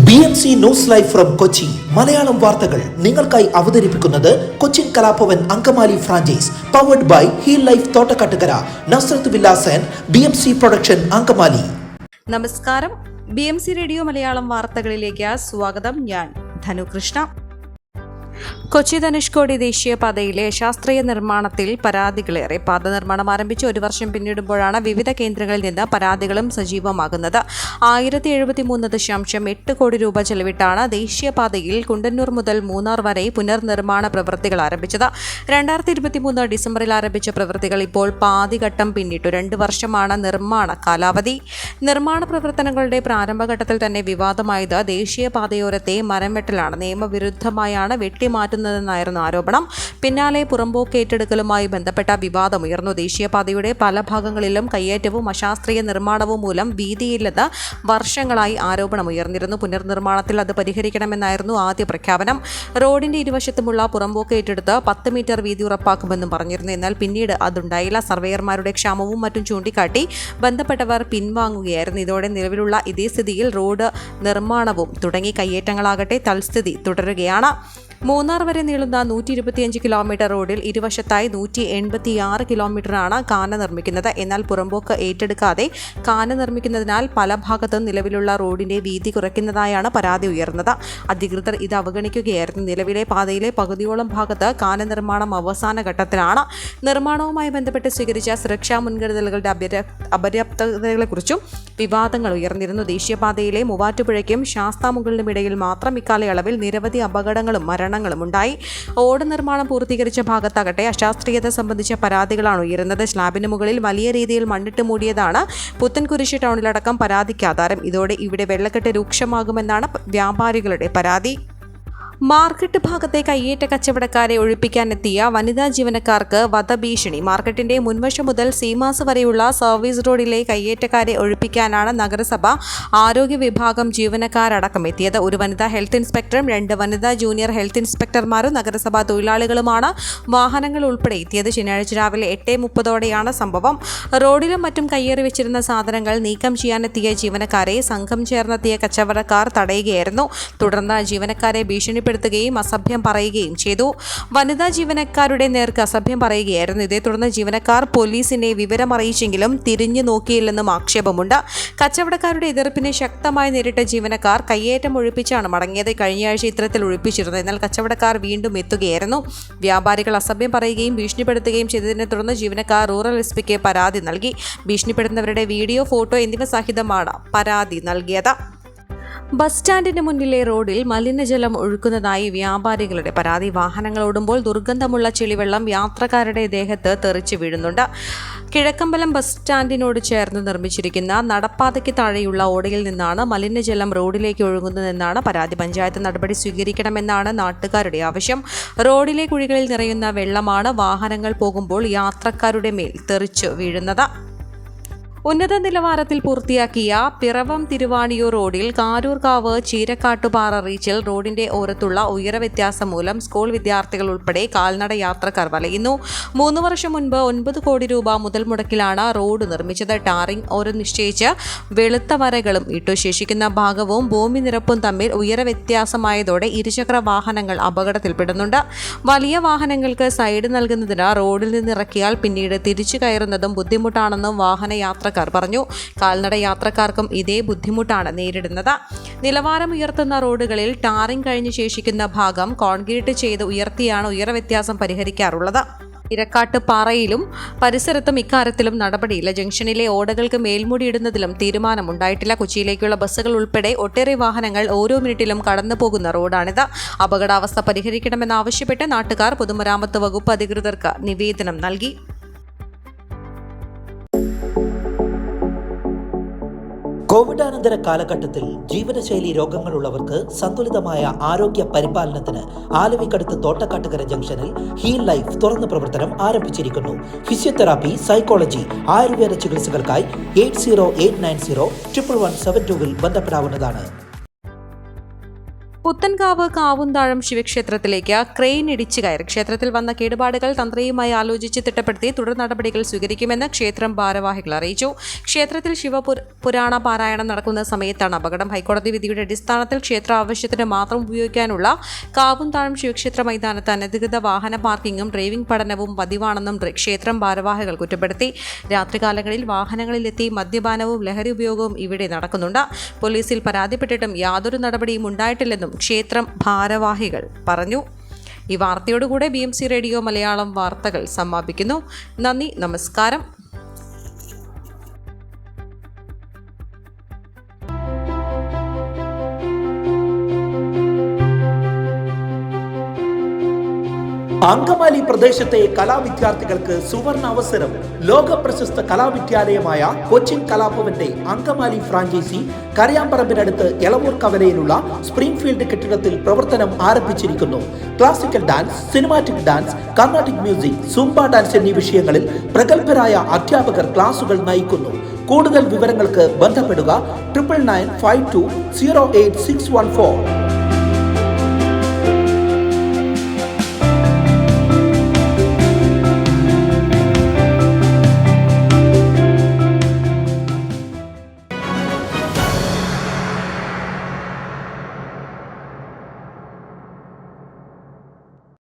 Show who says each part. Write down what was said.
Speaker 1: BMC news live from Kochi Malayalam വാർത്തകൾ നിങ്ങൾക്കായി അവതരിപ്പിക്കുന്നത് Cochin Kalabhavan Angamaly franchise powered by heal life Thottakattukara Nazareth villas and BMC production Angamaly.
Speaker 2: നമസ്കാരം, BMC radio Malayalam വാർത്തകളിലേക്ക് സ്വാഗതം. ഞാൻ ധനുകൃഷ്ണ. കൊച്ചി ധനുഷ്കോടി ദേശീയപാതയിലെ ശാസ്ത്രീയ നിർമ്മാണത്തിൽ പരാതികളേറെ. പാത നിർമ്മാണം ആരംഭിച്ച് 1 വർഷം പിന്നിടുമ്പോഴാണ് വിവിധ കേന്ദ്രങ്ങളിൽ നിന്ന് പരാതികളും സജീവമാകുന്നത്. 1033.8 കോടി രൂപ ചെലവിട്ടാണ് ദേശീയപാതയിൽ കുണ്ടന്നൂർ മുതൽ മൂന്നാർ വരെ പുനർനിർമ്മാണ പ്രവൃത്തികൾ ആരംഭിച്ചത്. 2023 ഡിസംബറിൽ ആരംഭിച്ച പ്രവൃത്തികൾ ഇപ്പോൾ പാതിഘട്ടം പിന്നിട്ടു. 2 വർഷമാണ് നിർമ്മാണ കാലാവധി. നിർമ്മാണ പ്രവർത്തനങ്ങളുടെ പ്രാരംഭഘട്ടത്തിൽ തന്നെ വിവാദമായത് ദേശീയപാതയോരത്തെ മരം വെട്ടലാണ്. നിയമവിരുദ്ധമായാണ് വെട്ടിമാറ്റുന്നതെന്നായിരുന്നു ആരോപണം. പിന്നാലെ പുറമ്പോക്ക് ഏറ്റെടുക്കലുമായി ബന്ധപ്പെട്ട വിവാദമുയർന്നു. ദേശീയപാതയുടെ പല ഭാഗങ്ങളിലും കയ്യേറ്റവും അശാസ്ത്രീയ നിർമ്മാണവും മൂലം വീതിയില്ലെന്ന് വർഷങ്ങളായി ആരോപണമുയർന്നിരുന്നു. പുനർനിർമ്മാണത്തിൽ അത് പരിഹരിക്കണമെന്നായിരുന്നു ആദ്യ പ്രഖ്യാപനം. റോഡിന്റെ ഇരുവശത്തുമുള്ള പുറമ്പോക്ക് ഏറ്റെടുത്ത് 10 മീറ്റർ വീതി ഉറപ്പാക്കുമെന്നും പറഞ്ഞിരുന്നു. എന്നാൽ പിന്നീട് അതുണ്ടായില്ല. സർവേയർമാരുടെ ക്ഷാമവും മറ്റും ചൂണ്ടിക്കാട്ടി ബന്ധപ്പെട്ടവർ പിൻവാങ്ങുകയായിരുന്നു. ഇതോടെ നിലവിലുള്ള ഇതേ സ്ഥിതിയിൽ റോഡ് നിർമ്മാണവും തുടങ്ങി. കയ്യേറ്റങ്ങളാകട്ടെ തൽസ്ഥിതി തുടരുകയാണ്. മൂന്നാർ വരെ നീളുന്ന 125 കിലോമീറ്റർ റോഡിൽ ഇരുവശത്തായി 186 കിലോമീറ്ററാണ് കാന നിർമ്മിക്കുന്നത്. എന്നാൽ പുറമ്പോക്ക് ഏറ്റെടുക്കാതെ കാന നിർമ്മിക്കുന്നതിനാൽ പല ഭാഗത്തും നിലവിലുള്ള റോഡിന്റെ വീതി കുറയ്ക്കുന്നതായാണ് പരാതി ഉയർന്നത്. അധികൃതർ ഇത് അവഗണിക്കുകയായിരുന്നു. നിലവിലെ പാതയിലെ പകുതിയോളം ഭാഗത്ത് കാന നിർമ്മാണം അവസാന ഘട്ടത്തിലാണ്. നിർമ്മാണവുമായി ബന്ധപ്പെട്ട് സ്വീകരിച്ച സുരക്ഷാ മുൻകരുതലുകളുടെ അപര്യാപ്തതകളെക്കുറിച്ചും വിവാദങ്ങൾ ഉയർന്നിരുന്നു. ദേശീയപാതയിലെ മൂവാറ്റുപുഴയ്ക്കും ശാസ്താമുകളിലും ഇടയിൽ മാത്രം ഇക്കാലയളവിൽ നിരവധി അപകടങ്ങളും മരണങ്ങളും ഉണ്ടായി. ഓട് നിർമ്മാണം പൂർത്തീകരിച്ച ഭാഗത്താകട്ടെ അശാസ്ത്രീയത സംബന്ധിച്ച പരാതികളാണ് ഉയരുന്നത്. സ്ലാബിന് മുകളിൽ വലിയ രീതിയിൽ മണ്ണിട്ട് മൂടിയതാണ് പുത്തൻകുരിശ് ടൗണിലടക്കം പരാതിക്ക് ആധാരം. ഇതോടെ ഇവിടെ വെള്ളക്കെട്ട് രൂക്ഷമാകുമെന്നാണ് വ്യാപാരികളുടെ പരാതി. മാർക്കറ്റ് ഭാഗത്തെ കയ്യേറ്റ കച്ചവടക്കാരെ ഒഴിപ്പിക്കാനെത്തിയ വനിതാ ജീവനക്കാർക്ക് വധഭീഷണി. മാർക്കറ്റിന്റെ മുൻവശം മുതൽ സീമാസ് വരെയുള്ള സർവീസ് റോഡിലെ കയ്യേറ്റക്കാരെ ഒഴിപ്പിക്കാനാണ് നഗരസഭ ആരോഗ്യ വിഭാഗം ജീവനക്കാരടക്കം എത്തിയത്. ഒരു വനിതാ ഹെൽത്ത് ഇൻസ്പെക്ടറും 2 വനിതാ ജൂനിയർ ഹെൽത്ത് ഇൻസ്പെക്ടർമാരും നഗരസഭാ തൊഴിലാളികളുമാണ് വാഹനങ്ങൾ ഉൾപ്പെടെ എത്തിയത്. ശനിയാഴ്ച രാവിലെ 8:30ഓടെയാണ് സംഭവം. റോഡിലും മറ്റും കയ്യേറി വെച്ചിരുന്ന സാധനങ്ങൾ നീക്കം ചെയ്യാനെത്തിയ ജീവനക്കാരെ സംഘം ചേർന്നെത്തിയ കച്ചവടക്കാർ തടയുകയായിരുന്നു. തുടർന്ന് ജീവനക്കാരെ ഭീഷണിപ്പെടുത്തുകയും അസഭ്യം പറയുകയും ചെയ്തു. വനിതാ ജീവനക്കാരുടെ നേർക്ക് അസഭ്യം പറയുകയായിരുന്നു. ഇതേ തുടർന്ന് ജീവനക്കാർ പോലീസിനെ വിവരമറിയിച്ചെങ്കിലും തിരിഞ്ഞു നോക്കിയില്ലെന്നും ആക്ഷേപമുണ്ട്. കച്ചവടക്കാരുടെ എതിർപ്പിനെ ശക്തമായി നേരിട്ട ജീവനക്കാർ കയ്യേറ്റം ഒഴിപ്പിച്ചാണ് മടങ്ങിയത്. കഴിഞ്ഞയാഴ്ച ഇത്തരത്തിൽ ഒഴിപ്പിച്ചിരുന്നു. എന്നാൽ കച്ചവടക്കാർ വീണ്ടും എത്തുകയായിരുന്നു. വ്യാപാരികൾ അസഭ്യം പറയുകയും ഭീഷണിപ്പെടുത്തുകയും ചെയ്തതിനെ തുടർന്ന് ജീവനക്കാർ റൂറൽ SPക്ക് പരാതി നൽകി. ഭീഷണിപ്പെടുത്തുന്നവരുടെ വീഡിയോ, ഫോട്ടോ എന്നിവ സഹിതമാണ് പരാതി നൽകിയത്. ബസ് സ്റ്റാൻഡിന് മുന്നിലെ റോഡിൽ മലിനജലം ഒഴുക്കുന്നതായി വ്യാപാരികളുടെ പരാതി. വാഹനങ്ങൾ ഓടുമ്പോൾ ദുർഗന്ധമുള്ള ചെളിവെള്ളം യാത്രക്കാരുടെ ദേഹത്ത് തെറിച്ചു വീഴുന്നുണ്ട്. കിഴക്കമ്പലം ബസ് സ്റ്റാൻഡിനോട് ചേർന്ന് നിർമ്മിച്ചിരിക്കുന്ന നടപ്പാതയ്ക്ക് താഴെയുള്ള ഓടയിൽ നിന്നാണ് മലിനജലം റോഡിലേക്ക് ഒഴുകുന്നതെന്നാണ് പരാതി. പഞ്ചായത്ത് നടപടി സ്വീകരിക്കണമെന്നാണ് നാട്ടുകാരുടെ ആവശ്യം. റോഡിലെ കുഴികളിൽ നിറയുന്ന വെള്ളമാണ് വാഹനങ്ങൾ പോകുമ്പോൾ യാത്രക്കാരുടെ മേൽ തെറിച്ചു വീഴുന്നത്. ഉന്നത നിലവാരത്തിൽ പൂർത്തിയാക്കിയ പിറവം തിരുവാണിയൂർ റോഡിൽ കാരൂർകാവ് ചീരക്കാട്ടുപാറ റീച്ചിൽ റോഡിന്റെ ഓരത്തുള്ള ഉയര വ്യത്യാസം മൂലം സ്കൂൾ വിദ്യാർത്ഥികൾ ഉൾപ്പെടെ കാൽനട യാത്രക്കാർ വലയുന്നു. 3 വർഷം മുൻപ് 9 കോടി രൂപ മുതൽ മുടക്കിലാണ് റോഡ് നിർമ്മിച്ചത്. ടാറിംഗ് ഓരോ നിശ്ചയിച്ച് വെളുത്ത വരകളും ഇട്ടു. ശേഷിക്കുന്ന ഭാഗവും ഭൂമി നിരപ്പും തമ്മിൽ ഉയര വ്യത്യാസമായതോടെ ഇരുചക്ര വാഹനങ്ങൾ അപകടത്തിൽപ്പെടുന്നുണ്ട്. വലിയ വാഹനങ്ങൾക്ക് സൈഡ് നൽകുന്നതിന് റോഡിൽ നിന്നിറക്കിയാൽ പിന്നീട് തിരിച്ചു കയറുന്നതും ബുദ്ധിമുട്ടാണെന്നും വാഹനയാത്ര പറഞ്ഞു. കാൽനട യാത്രക്കാർക്കും ഇതേ ബുദ്ധിമുട്ടാണ് നേരിടുന്നത്. നിലവാരം ഉയർത്തുന്ന റോഡുകളിൽ ടാറിംഗ് കഴിഞ്ഞ് ശേഷിക്കുന്ന ഭാഗം കോൺക്രീറ്റ് ചെയ്ത് ഉയർത്തിയാണ് ഉയര വ്യത്യാസം പരിഹരിക്കാറുള്ളത്. ഇരക്കാട്ടുപാറയിലും പരിസരത്തും ഇക്കാര്യത്തിലും നടപടിയില്ല. ജംഗ്ഷനിലെ ഓടകൾക്ക് മേൽമൂടി ഇടുന്നതിലും തീരുമാനമുണ്ടായിട്ടില്ല. കൊച്ചിയിലേക്കുള്ള ബസ്സുകൾ ഉൾപ്പെടെ ഒട്ടേറെ വാഹനങ്ങൾ ഓരോ മിനിറ്റിലും കടന്നു പോകുന്ന റോഡാണിത്. അപകടാവസ്ഥ പരിഹരിക്കണമെന്നാവശ്യപ്പെട്ട് നാട്ടുകാർ പൊതുമരാമത്ത് വകുപ്പ് അധികൃതർക്ക് നിവേദനം നൽകി.
Speaker 1: കോവിഡാനന്തര കാലഘട്ടത്തിൽ ജീവിതശൈലി രോഗങ്ങളുള്ളവർക്ക് സന്തുലിതമായ ആരോഗ്യ പരിപാലനത്തിന് ആലുവയ്ക്കടുത്ത് തോട്ടക്കാട്ടുകര ജംഗ്ഷനിൽ ഹീൽ ലൈഫ് തുറന്ന പ്രവർത്തനം ആരംഭിച്ചിരിക്കുന്നു. ഫിസിയോതെറാപ്പി, സൈക്കോളജി, ആയുർവേദ ചികിത്സകൾക്കായി 8089011722 ബന്ധപ്പെടാവുന്നതാണ്.
Speaker 2: പുത്തൻകാവ് കാവുന്താഴം ശിവക്ഷേത്രത്തിലേക്ക് ക്രെയിൻ ഇടിച്ചു കയറി. ക്ഷേത്രത്തിൽ വന്ന കേടുപാടുകൾ തന്ത്രിയുമായി ആലോചിച്ച് തിട്ടപ്പെടുത്തി തുടർ നടപടികൾ സ്വീകരിക്കുമെന്ന് ക്ഷേത്രം ഭാരവാഹികൾ അറിയിച്ചു. ക്ഷേത്രത്തിൽ ശിവപുരാണ പാരായണം നടക്കുന്ന സമയത്താണ് അപകടം. ഹൈക്കോടതി വിധിയുടെ അടിസ്ഥാനത്തിൽ ക്ഷേത്ര ആവശ്യത്തിന് മാത്രം ഉപയോഗിക്കാനുള്ള കാവുന്താഴം ശിവക്ഷേത്ര മൈതാനത്ത് അനധികൃത വാഹന പാർക്കിംഗും ഡ്രൈവിംഗ് പഠനവും പതിവാണെന്നും ക്ഷേത്രം ഭാരവാഹികൾ കുറ്റപ്പെടുത്തി. രാത്രികാലങ്ങളിൽ വാഹനങ്ങളിലെത്തി മദ്യപാനവും ലഹരി ഉപയോഗവും ഇവിടെ നടക്കുന്നുണ്ട്. പോലീസിൽ പരാതിപ്പെട്ടിട്ടും യാതൊരു നടപടിയും ഉണ്ടായിട്ടില്ലെന്നും ക്ഷേത്രം ഭാരവാഹികൾ പറഞ്ഞു. ഈ വാർത്തയോടുകൂടെ BMC റേഡിയോ മലയാളം വാർത്തകൾ സമാപിക്കുന്നു. നന്ദി, നമസ്കാരം.
Speaker 1: അങ്കമാലി പ്രദേശത്തെ കലാവിദ്യാർത്ഥികൾക്ക് സുവർണ അവസരം. ലോക പ്രശസ്ത കലാവിദ്യാലയമായ കൊച്ചിൻ കലാഭവന്റെ അങ്കമാലി ഫ്രാഞ്ചൈസി കരയാമ്പറമ്പിനടുത്ത് എളവൂർ കവലയിലുള്ള സ്പ്രിംഗ്ഫീൽഡ് കെട്ടിടത്തിൽ പ്രവർത്തനം ആരംഭിച്ചിരിക്കുന്നു. Classical dance, cinematic dance, Carnatic music, Zumba dance എന്നീ വിഷയങ്ങളിൽ പ്രഗത്ഭരായ അധ്യാപകർ ക്ലാസുകൾ നയിക്കുന്നു. കൂടുതൽ വിവരങ്ങൾക്ക് ബന്ധപ്പെടുക 9995208614.